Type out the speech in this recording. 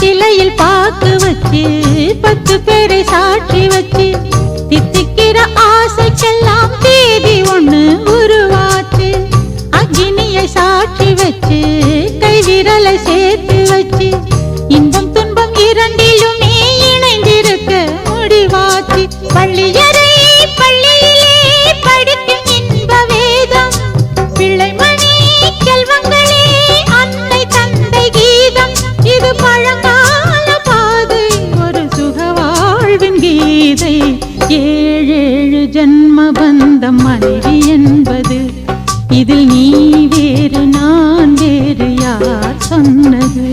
சிலையில் பாக்கு வச்சு 10 பேரை சாட்சி வச்சு தித்திக்கிற ஆசைக்கெல்லாம் தேதி ஒண்ணு உருவாச்சு. அக்னியை சாட்சி வச்சு கை விரலை சேர்த்து வச்சு இன்பம் துன்பம் இரண்டிலுமே இணைந்திருக்க முடிவாச்சு. பள்ளியறை பள்ளியிலே படிக்கும் இன்ப வேதம் பிள்ளைமணி செல்வங்களே அன்னை தந்தை கீதம். இது பழங்கால பாதை ஒரு சுகவாழ்வின் கீதை. 7 ஜன்ம பந்தம் மனைவி என்பது இதில் நீ வேறு நான் வேறு யார் சொன்னது?